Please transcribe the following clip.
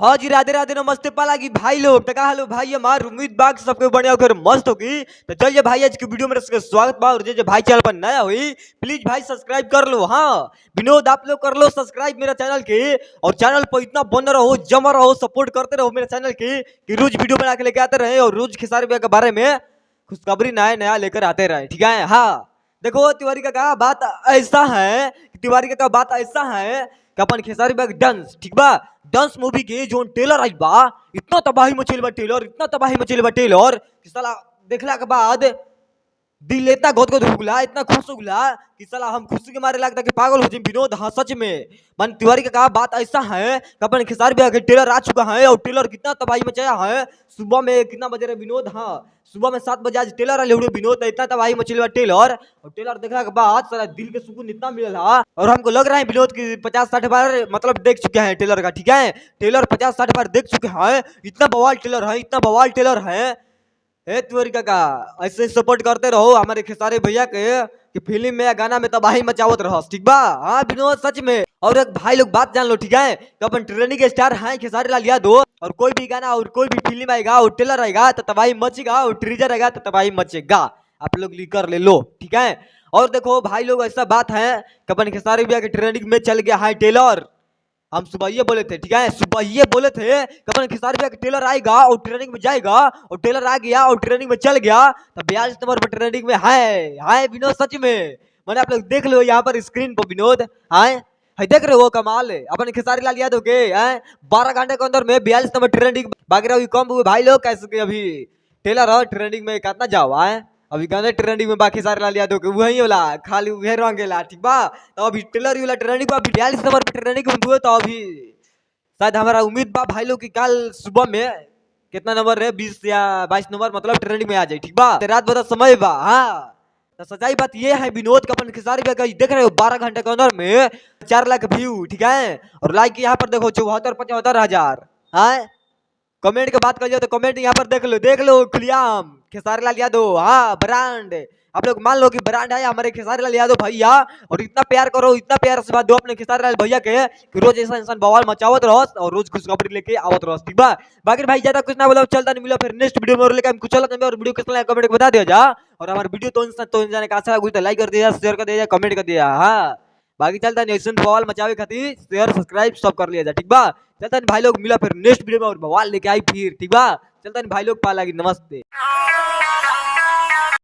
हाँ जी, राधे राधे नमस्ते पाला की भाई लोग टका हेलो भाई हमार उम्मीद बाग सबके बढ़िया होकर मस्त होगी। तो चलिए भाई आज की वीडियो में सबका स्वागत बा। और जो भाई चैनल पर नया हुई प्लीज भाई सब्सक्राइब कर लो। हाँ विनोद आप लोग कर लो सब्सक्राइब मेरा चैनल के, और चैनल पर इतना बन रहो जमा रहो सपोर्ट करते रहो मेरे चैनल की कि रोज वीडियो बना के लेके आते रहे और रोज खेसारी भैया के बारे में खुशखबरी नया नया लेकर आते रहे। ठीक है। हाँ देखो तिवारी का बात ऐसा है, तिवारी का बात ऐसा है कि अपन खेसारी भैया डांस ठीक बा, डांस मूवी के जो ट्रेलर आई बा इतना तबाही मचेल बा ट्रेलर, इतना तबाही मचेल बा ट्रेलर कि साला देखला के बाद दिल इतना गोद गोद उगला, इतना खुश उगला कि साला हम खुशी के मारे लगता कि पागल हो जाए विनोद। हाँ सच में मन तिवारी का कहा बात ऐसा है कि अपन खेसारी भैया के ट्रेलर आ चुका है और ट्रेलर कितना तबाही मचाया है। सुबह में कितना बजे रहे विनोद, हाँ सुबह में 7 बजे आज ट्रेलर आले विनोद, इतना तबाही मचेल ट्रेलर। और ट्रेलर देखने के बाद सारा दिल के सुकून इतना मिला और हमको लग रहा है विनोद की 50-60 बार मतलब देख चुके हैं ट्रेलर का। ठीक है, ट्रेलर 50-60 बार देख चुके हैं। इतना बवाल ट्रेलर है, इतना बवाल ट्रेलर है। तिवारी का ऐसे सपोर्ट करते रहो हमारे खेसारी भैया के कि फिल्म में या गाना में तबाही मचावत रहो ठीक बा। हाँ विनोद सच में। और एक भाई लोग बात जान लो ठीक है कि अपन ट्रेंडिंग के स्टार हैं खेसारी लाल यादव, और कोई भी गाना और कोई भी फिल्म आएगा और ट्रेलर आएगा तो तबाही मचेगा और ट्रीजर आएगा तो तबाही मचेगा। आप लोग लिख कर ले लो ठीक है। और देखो भाई लोग ऐसा बात है कि अपन खेसारी भैया के ट्रेंडिंग में चल गया है ट्रेलर। हम सुबह ये बोले थे ठीक है, सुबह ये बोले थे कि अपन खेसारी भैया का ट्रेलर आएगा और ट्रेनिंग में जाएगा, और ट्रेलर आ गया और ट्रेनिंग में चल गया तो 42 नंबर पर ट्रेनिंग में है विनोद सच में। मैंने आप लोग देख लो यहाँ पर स्क्रीन पर विनोद है देख रहे हो कमाल है अपन खेसारी लाल यादव के 12 घंटे के अंदर में 42 नंबर ट्रेनिंग बाकी रहा कम हुए भाई लोग। कैसे अभी ट्रेलर है ट्रेनिंग में कितना जाओ अभी गाने ट्रेंडिंग में बाकी सारे लाल यादव के वही वाला खाली वही रंग गेला ठीक बा। तो अभी ट्रेलर वाला ट्रेंडिंग में 42 नंबर पे ट्रेंडिंग में हुए तो अभी शायद हमारा उम्मीद बा भाई लोग की कल सुबह में कितना नंबर है 20 या 22 नंबर मतलब ट्रेंडिंग में आ जाए ठीक बा। रात बता समय बा। हाँ तो सच्चाई बात ये है विनोद का अपन खेसारी भैया देख रहे हो 12 घंटे के अंदर में 4 लाख व्यू ठीक है। और लाइक यहाँ पर देखो 74-75 हजार। कमेंट की बात करिए तो कमेंट यहाँ पर देख लो खुलियाम खेसारी लाल यादव। हाँ ब्रांड आप लोग मान लो कि ब्रांड है हमारे खेसारी लाल यादव भैया, और इतना प्यार करो इतना प्यार से बात दो अपने खेसारी लाल भैया के कि रोज ऐसा इंसान बवाल मचावत रहो और रोज खुशखबरी लेके आवत रहो ठीक बा। बाकी भाई ज्यादा कुछ ना बोला चलता नहीं मिला फिर नेक्स्ट वीडियो में और लेकर हम कुछ चलते और वीडियो कितना कमेंट बता दिया जा। और हमारे वीडियो तो जाने का अच्छा लगा तो लाइक कर दिया, शेयर कर दिया, कमेंट कर दिया। हाँ बाकी चलता नहीं ऐसे बवाल मचावे खातिर शेयर सब्सक्राइब सब कर लिया जा ठीक बा। चलता नहीं भाई लोग मिला फिर नेक्स्ट वीडियो में और बवाल लेके आई फिर ठीक बा। चलता नहीं भाई लोग पाला की नमस्ते।